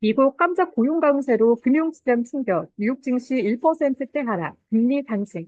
미국 깜짝 고용 강세로 금융시장 충격, 뉴욕 증시 1%대 하락, 금리 상승.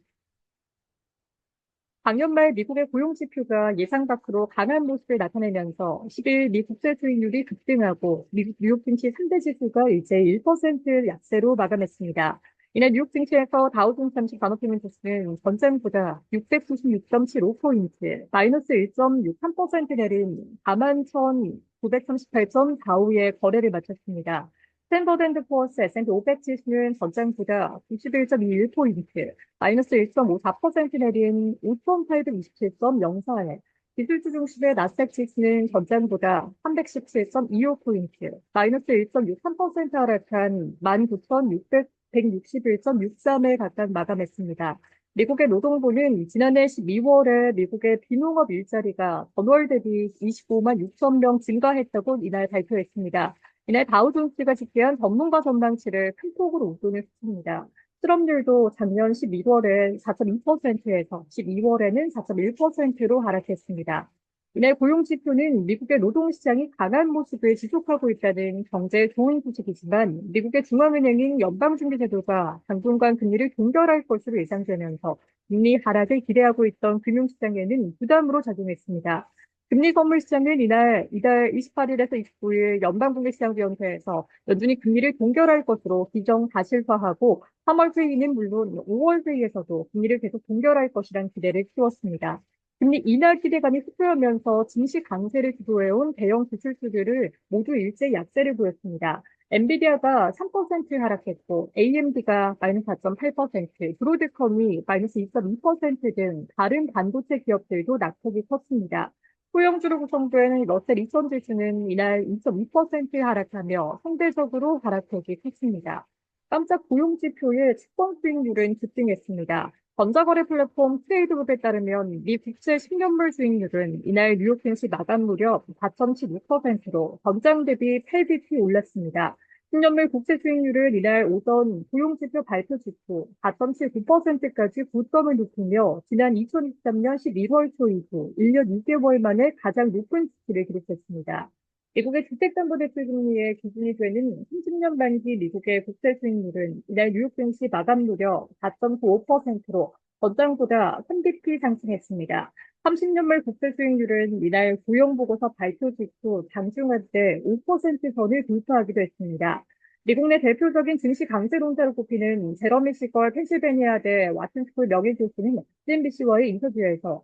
작년 말 미국의 고용 지표가 예상 밖으로 강한 모습을 나타내면서 10일 미 국채 수익률이 급등하고 미국 뉴욕 증시 3대 지수가 일제 1% 약세로 마감했습니다. 이날 뉴욕 증시에서 다우존스 30 반도체 지수는 전장보다 696.75포인트, 마이너스 1.63% 내린 41,938.45의 거래를 마쳤습니다. 스탠더드 앤드 푸어스 S&P 500 지수는 전장보다 91.21포인트, 마이너스 1.54% 내린 5,827.04에 기술주 중심의 나스닥 지수는 전장보다 317.25포인트, 마이너스 1.63% 하락한 19,161.63에 각각 마감했습니다. 미국의 노동부는 지난해 12월에 미국의 비농업 일자리가 전월 대비 25만 6천 명 증가했다고 이날 발표했습니다. 이날 다우존스가 집계한 전문가 전망치를 큰 폭으로 웃도는 수치입니다. 실업률도 작년 11월에 4.2%에서 12월에는 4.1%로 하락했습니다. 이날 고용지표는 미국의 노동시장이 강한 모습을 지속하고 있다는 경제에 좋은 소식이지만 미국의 중앙은행인 연방준비제도가 당분간 금리를 동결할 것으로 예상되면서 금리 하락을 기대하고 있던 금융시장에는 부담으로 작용했습니다. 금리 선물 시장은 이달 28일에서 29일 연방금리시장위원회에서 여전히 금리를 동결할 것으로 기정 다실화하고 3월 회의는 물론 5월 회의에서도 금리를 계속 동결할 것이란 기대를 키웠습니다. 금리 인하 기대감이 흡수하면서 증시 강세를 주도해온 대형 기술주들을 모두 일제 약세를 보였습니다. 엔비디아가 3% 하락했고 AMD가 마이너스 4.8%, 브로드컴이 마이너스 2.2%등 다른 반도체 기업들도 낙폭이 컸습니다. 소형주로 구성된 러셀 2000 지수는 이날 2.2% 하락하며 상대적으로 하락폭이 컸습니다. 깜짝 고용지표의 채권 수익률은 급등했습니다. 전자거래 플랫폼 트레이드북에 따르면 미 국채 10년물 수익률은 이날 뉴욕 증시 마감 무렵 4.16%로 전장 대비 8bp 올랐습니다. 10년물 국채 수익률은 이날 오전 고용지표 발표 직후 4.79%까지 고점을 높이며 지난 2023년 11월 초 이후 1년 6개월 만에 가장 높은 수치를 기록했습니다. 미국의 주택담보대출 금리의 기준이 되는 30년 만기 미국의 국채 수익률은 이날 뉴욕 증시 마감 무렵 4.95%로 전장보다 3bp 상승했습니다. 30년물 국채 수익률은 이날 고용보고서 발표 직후 장중한때 5% 선을 돌파하기도 했습니다. 미국 내 대표적인 증시 강세론자로 꼽히는 제러미 시걸 펜실베니아대 와튼스쿨 명예교수는 CNBC와의 인터뷰에서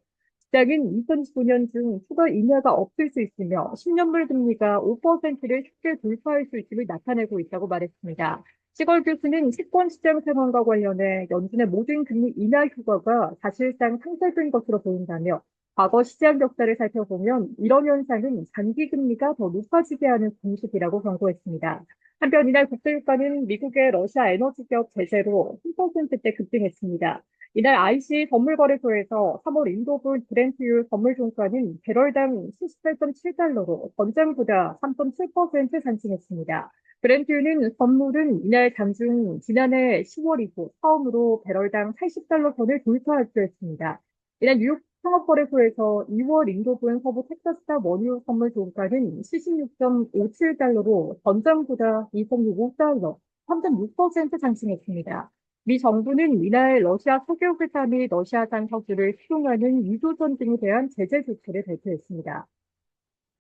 시장은 2025년 중 추가 인하가 없을 수 있으며 10년물 금리가 5%를 쉽게 돌파할 수 있음을 나타내고 있다고 말했습니다. 시걸 교수는 채권 시장 상황과 관련해 연준의 모든 금리 인하 효과가 사실상 상쇄된 것으로 보인다며 과거 시장 역사를 살펴보면 이런 현상은 장기 금리가 더 높아지게 하는 공식이라고 경고했습니다. 한편 이날 국제유가는 미국의 러시아 에너지 기업 제재로 3%대 급등했습니다. 이날 IC 선물거래소에서 3월 인도분 브렌트유 선물 종가는 배럴당 78.7달러로 전장보다 3.7% 상승했습니다. 브렌트유는 선물은 이날 장중 지난해 10월 이후 처음으로 배럴당 80달러 선을 돌파하기도 했습니다. 이날 뉴욕 상업거래소에서 2월 인도분 서부 텍사스타 원유 선물 종가는 76.57달러로 전장보다 2.65달러, 3.6% 상승했습니다. 미 정부는 이날 러시아 석유회사 및 러시아산 석유를 수용하는 유조 전등에 대한 제재 조치를 발표했습니다.